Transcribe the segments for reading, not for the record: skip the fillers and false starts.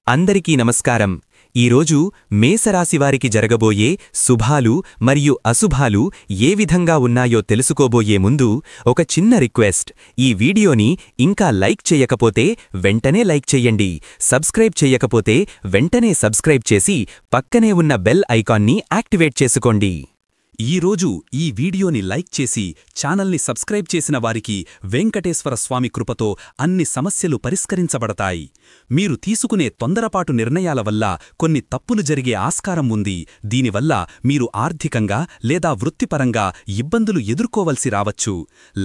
అందరికీ నమస్కారం. ఈరోజు మేషరాశివారికి జరగబోయే శుభాలు మరియు అశుభాలు ఏ విధంగా ఉన్నాయో తెలుసుకోబోయే ముందు ఒక చిన్న రిక్వెస్ట్. ఈ వీడియోని ఇంకా లైక్ చేయకపోతే వెంటనే లైక్ చెయ్యండి. సబ్స్క్రైబ్ చేయకపోతే వెంటనే సబ్స్క్రైబ్ చేసి పక్కనే ఉన్న బెల్ ఐకాన్ని యాక్టివేట్ చేసుకోండి. ఈరోజు ఈ వీడియోని లైక్ చేసి ఛానల్ని సబ్స్క్రైబ్ చేసిన వారికి వెంకటేశ్వర స్వామి కృపతో అన్ని సమస్యలు పరిష్కరించబడతాయి. మీరు తీసుకునే తొందరపాటు నిర్ణయాల వల్ల కొన్ని తప్పులు జరిగే ఆస్కారం ఉంది. దీనివల్ల మీరు ఆర్థికంగా లేదా వృత్తిపరంగా ఇబ్బందులు ఎదుర్కోవలసి రావచ్చు.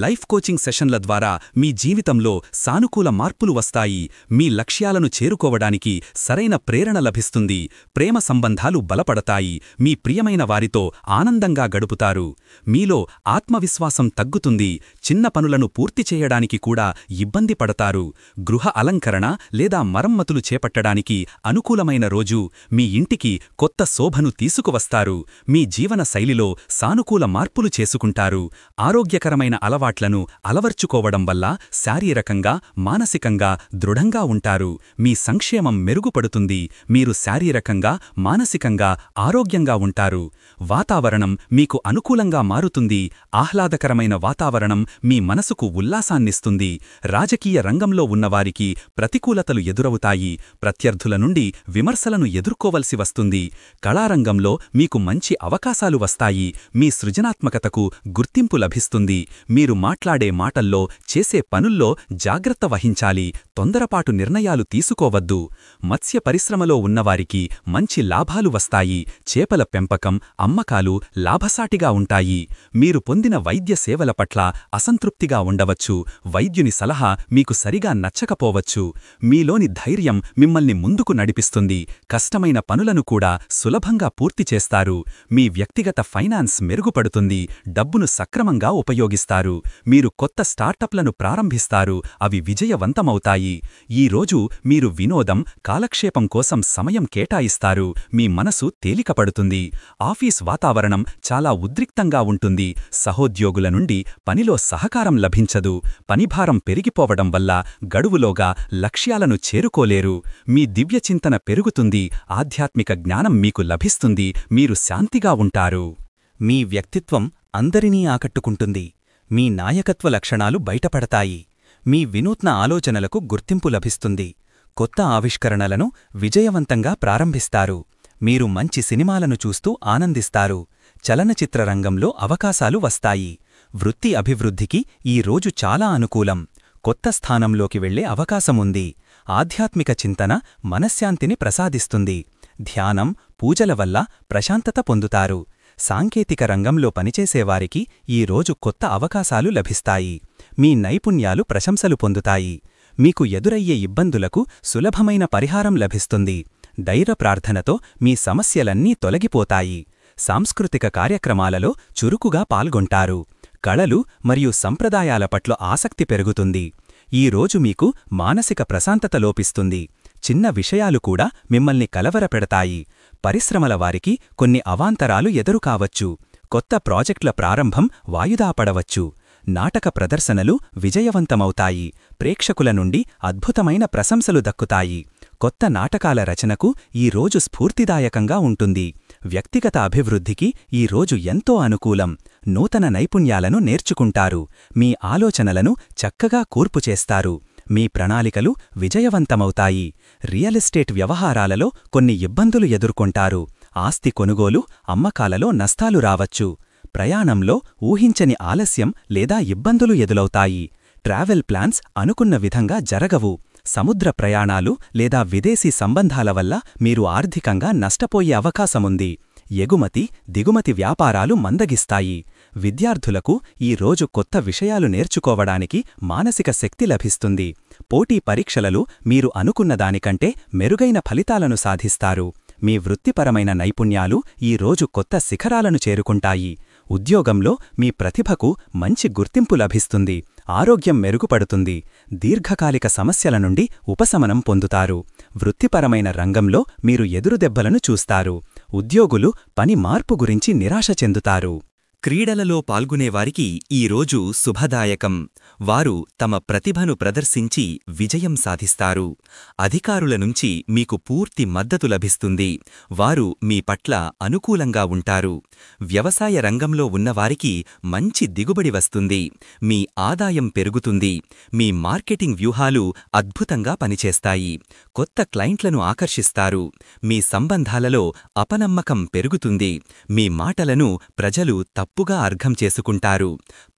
లైఫ్ కోచింగ్ సెషన్ల ద్వారా మీ జీవితంలో సానుకూల మార్పులు వస్తాయి. మీ లక్ష్యాలను చేరుకోవడానికి సరైన ప్రేరణ లభిస్తుంది. ప్రేమ సంబంధాలు బలపడతాయి. మీ ప్రియమైన వారితో ఆనందంగా గడుపుతారు. మీలో ఆత్మవిశ్వాసం తగ్గుతుంది. చిన్న పనులను పూర్తి చేయడానికి కూడా ఇబ్బంది పడతారు. గృహ అలంకరణ లేదా మరమ్మతులు చేపట్టడానికి అనుకూలమైన రోజు. మీ ఇంటికి కొత్త శోభను తీసుకువస్తారు. మీ జీవన శైలిలో సానుకూల మార్పులు చేసుకుంటారు. ఆరోగ్యకరమైన అలవాట్లను అలవర్చుకోవడం వల్ల శారీరకంగా మానసికంగా దృఢంగా ఉంటారు. మీ సంక్షేమం మెరుగుపడుతుంది. మీరు శారీరకంగా మానసికంగా ఆరోగ్యంగా ఉంటారు. వాతావరణం మీకు అనుకూలంగా మారుతుంది. ఆహ్లాదకరమైన వాతావరణం మీ మనసుకు ఉల్లాసాన్నిస్తుంది. రాజకీయ రంగంలో ఉన్నవారికి ప్రతికూలతలు ఎదురవుతాయి. ప్రత్యర్థుల నుండి విమర్శలను ఎదుర్కోవలసి వస్తుంది. కళారంగంలో మీకు మంచి అవకాశాలు వస్తాయి. మీ సృజనాత్మకతకు గుర్తింపు లభిస్తుంది. మీరు మాట్లాడే మాటల్లో చేసే పనుల్లో జాగ్రత్త వహించాలి. తొందరపాటు నిర్ణయాలు తీసుకోవద్దు. మత్స్య పరిశ్రమలో ఉన్నవారికి మంచి లాభాలు వస్తాయి. చేపల పెంపకం, అమ్మకాలు లాభసాటిగా ఉంటాయి. మీరు పొందిన వైద్య సేవల పట్ల అసంతృప్తిగా ఉండవచ్చు. వైద్యుని సలహా మీకు సరిగా నచ్చకపోవచ్చు. మీలోని ధైర్యం మిమ్మల్ని ముందుకు నడిపిస్తుంది. కష్టమైన పనులను కూడా సులభంగా పూర్తి చేస్తారు. మీ వ్యక్తిగత ఫైనాన్స్ మెరుగుపడుతుంది. డబ్బును సక్రమంగా ఉపయోగిస్తారు. మీరు కొత్త స్టార్టప్లను ప్రారంభిస్తారు. అవి విజయవంతమవుతాయి. ఈ రోజు మీరు వినోదం, కాలక్షేపం కోసం సమయం కేటాయిస్తారు. మీ మనసు తేలికపడుతుంది. ఆఫీస్ వాతావరణం చాలా ఉద్రిక్తంగా ఉంటుంది. సహోద్యోగుల నుండి పనిలో సహకారం లభించదు. పనిభారం పెరిగిపోవడం వల్ల గడువులోగా లక్ష్యాలను చేరుకోలేరు. మీ దివ్యచింతన పెరుగుతుంది. ఆధ్యాత్మిక జ్ఞానం మీకు లభిస్తుంది. మీరు శాంతిగా ఉంటారు. మీ వ్యక్తిత్వం అందరినీ ఆకట్టుకుంటుంది. మీ నాయకత్వ లక్షణాలు బయటపడతాయి. మీ వినూత్న ఆలోచనలకు గుర్తింపు లభిస్తుంది. కొత్త ఆవిష్కరణలను విజయవంతంగా ప్రారంభిస్తారు. మీరు మంచి సినిమాలను చూస్తూ ఆనందిస్తారు. చలనచిత్ర రంగంలో అవకాశాలు వస్తాయి. వృత్తి అభివృద్ధికి ఈ రోజు చాలా అనుకూలం. కొత్త స్థానంలోకి వెళ్లే అవకాశముంది. ఆధ్యాత్మిక చింతన మనశ్శాంతిని ప్రసాదిస్తుంది. ధ్యానం, పూజల వల్ల ప్రశాంతత పొందుతారు. సాంకేతిక రంగంలో పనిచేసేవారికి ఈ రోజు కొత్త అవకాశాలు లభిస్తాయి. మీ నైపుణ్యాలు ప్రశంసలు పొందుతాయి. మీకు ఎదురయ్యే ఇబ్బందులకు సులభమైన పరిహారం లభిస్తుంది. ధైర్య ప్రార్థనతో మీ సమస్యలన్నీ తొలగిపోతాయి. సాంస్కృతిక కార్యక్రమాలలో చురుకుగా పాల్గొంటారు. కళలు మరియు సంప్రదాయాల పట్ల ఆసక్తి పెరుగుతుంది. ఈ రోజు మీకు మానసిక ప్రశాంతత లోపిస్తుంది. చిన్న విషయాలు కూడా మిమ్మల్ని కలవరపెడతాయి. పరిశ్రమల వారికి కొన్ని అవాంతరాలు ఎదురుకావచ్చు. కొత్త ప్రాజెక్టుల ప్రారంభం వాయిదా పడవచ్చు. నాటక ప్రదర్శనలు విజయవంతమవుతాయి. ప్రేక్షకుల నుండి అద్భుతమైన ప్రశంసలు దక్కుతాయి. కొత్త నాటకాల రచనకు ఈ రోజు స్ఫూర్తిదాయకంగా ఉంటుంది. వ్యక్తిగత అభివృద్ధికి ఈ రోజు ఎంతో అనుకూలం. నూతన నైపుణ్యాలను నేర్చుకుంటారు. మీ ఆలోచనలను చక్కగా కూర్పు చేస్తారు. మీ ప్రణాళికలు విజయవంతమవుతాయి. రియల్ ఎస్టేట్ వ్యవహారాలలో కొన్ని ఇబ్బందులు ఎదుర్కొంటారు. ఆస్తి కొనుగోలు, అమ్మకాలలో నష్టాలు రావచ్చు. ప్రయాణంలో ఊహించని ఆలస్యం లేదా ఇబ్బందులు ఎదురవుతాయి. ట్రావెల్ ప్లాన్స్ అనుకున్న విధంగా జరగవు. సముద్ర ప్రయాణాలు లేదా విదేశీ సంబంధాల వల్ల మీరు ఆర్థికంగా నష్టపోయే అవకాశముంది. ఎగుమతి, దిగుమతి వ్యాపారాలు మందగిస్తాయి. విద్యార్థులకు ఈ రోజు కొత్త విషయాలు నేర్చుకోవడానికి మానసిక శక్తి లభిస్తుంది. పోటీ పరీక్షలలో మీరు అనుకున్నదానికంటే మెరుగైన ఫలితాలను సాధిస్తారు. మీ వృత్తిపరమైన నైపుణ్యాలు ఈ రోజు కొత్త శిఖరాలను చేరుకుంటాయి. ఉద్యోగంలో మీ ప్రతిభకు మంచి గుర్తింపు లభిస్తుంది. ఆరోగ్యం మెరుగుపడుతుంది. దీర్ఘకాలిక సమస్యల నుండి ఉపశమనం పొందుతారు. వృత్తిపరమైన రంగంలో మీరు ఎదురుదెబ్బలను చూస్తారు. ఉద్యోగులు పని మార్పు గురించి నిరాశ చెందుతారు. క్రీడలలో పాల్గొనేవారికి ఈ రోజు శుభదాయకం. వారు తమ ప్రతిభను ప్రదర్శించి విజయం సాధిస్తారు. అధికారుల నుంచి మీకు పూర్తి మద్దతు లభిస్తుంది. వారు మీ పట్ల అనుకూలంగా ఉంటారు. వ్యవసాయ రంగంలో ఉన్నవారికి మంచి దిగుబడి వస్తుంది. మీ ఆదాయం పెరుగుతుంది. మీ మార్కెటింగ్ వ్యూహాలు అద్భుతంగా పనిచేస్తాయి. కొత్త క్లయింట్లను ఆకర్షిస్తారు. మీ సంబంధాలలో అపనమ్మకం పెరుగుతుంది. మీ మాటలను ప్రజలు తప్పుగా అర్థం చేసుకుంటారు.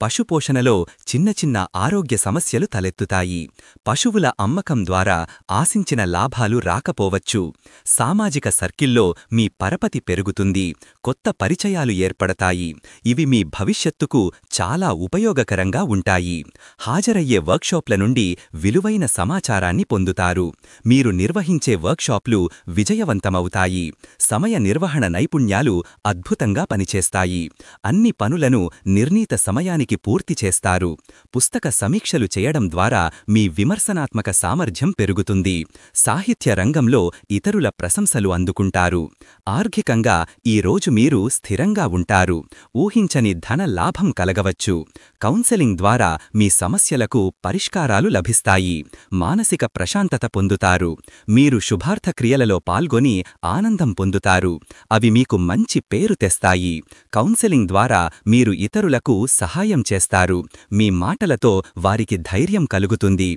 పశుపోషణలో చిన్న చిన్న ఆరోగ్య సమస్యలు తలెత్తుతాయి. పశువుల అమ్మకం ద్వారా ఆశించిన లాభాలు రాకపోవచ్చు. సామాజిక సర్కిల్లో మీ పరపతి పెరుగుతుంది. కొత్త పరిచయాలు ఏర్పడతాయి. ఇవి మీ భవిష్యత్తుకు చాలా ఉపయోగకరంగా ఉంటాయి. హాజరయ్యే వర్క్షాప్ల నుండి విలువైన సమాచారాన్ని పొందుతారు. మీరు నిర్వహించే వర్క్షాప్లు విజయవంతమవుతాయి. సమయ నిర్వహణ నైపుణ్యాలు అద్భుతంగా పనిచేస్తాయి. అన్ని పనులను నిర్ణీత సమయానికి పూర్తి చేస్తారు. పుస్తక సమీక్షలు చేయడం ద్వారా మీ విమర్శనాత్మక సామర్థ్యం పెరుగుతుంది. సాహిత్య రంగంలో ఇతరుల ప్రశంసలు అందుకుంటారు. ఆర్థికంగా ఈ రోజు మీరు స్థిరంగా ఉంటారు. ఊహించని ధన లాభం కలగవచ్చు. కౌన్సెలింగ్ ద్వారా మీ సమస్యలకు పరిష్కారాలు లభిస్తాయి. మానసిక ప్రశాంతత పొందుతారు. మీరు శుభార్థ క్రియలలో పాల్గొని ఆనందం పొందుతారు. అవి మీకు మంచి పేరు తెస్తాయి. కౌన్సెలింగ్ ద్వారా మీరు ఇతరులకు సహాయం చేస్తారు. మీ మాటలతో వారికి ధైర్యం కలుగుతుంది.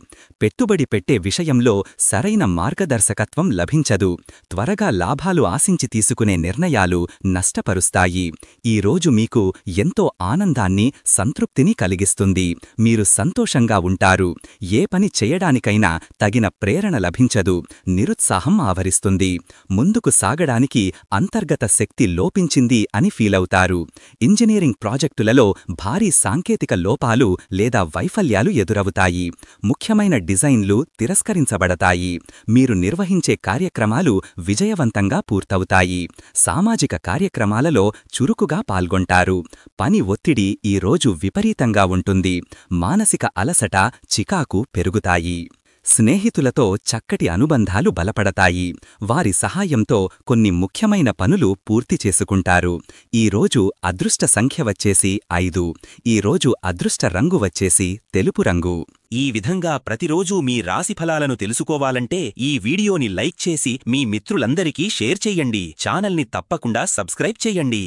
పెట్టుబడి పెట్టే విషయంలో సరైన మార్గదర్శకత్వం లభించదు. త్వరగా లాభాలు ఆశించి తీసుకునే నిర్ణయాలు నష్టపరుస్తాయి. ఈ రోజు మీకు ఎంతో ఆనందాన్ని, సంతృప్తిని కలిగిస్తుంది. మీరు సంతోషంగా ఉంటారు. ఏ పని చేయడానికైనా తగిన ప్రేరణ లభించదు. నిరుత్సాహం ఆవరిస్తుంది. ముందుకు సాగడానికి అంతర్గత శక్తి లోపించింది అని ఫీలవుతారు. ఇంజనీరింగ్ ప్రాజెక్టులలో భారీ సాంకేతిక లోపాలు లేదా వైఫల్యాలు ఎదురవుతాయి. ముఖ్యమైన డిజైన్లు తిరస్కరించబడతాయి. మీరు నిర్వహించే కార్యక్రమాలు విజయవంతంగా పూర్తవుతాయి. సామాజిక కార్యక్రమాలలో చురుకుగా పాల్గొంటారు. పని ఒత్తిడి ఈ రోజు విపరీతంగా ఉంటుంది. మానసిక అలసట, చికాకు పెరుగుతాయి. స్నేహితులతో చక్కటి అనుబంధాలు బలపడతాయి. వారి సహాయంతో కొన్ని ముఖ్యమైన పనులు పూర్తి చేసుకుంటారు. ఈ రోజు అదృష్ట సంఖ్య వచ్చేసి 5. ఈ రోజు అదృష్ట రంగు వచ్చేసి తెలుపు రంగు. ఈ విధంగా ప్రతిరోజూ మీ రాశిఫలాలను తెలుసుకోవాలంటే ఈ వీడియోని లైక్ చేసి మీ మిత్రులందరికీ షేర్ చెయ్యండి. ఛానల్ని తప్పకుండా సబ్స్క్రైబ్ చెయ్యండి.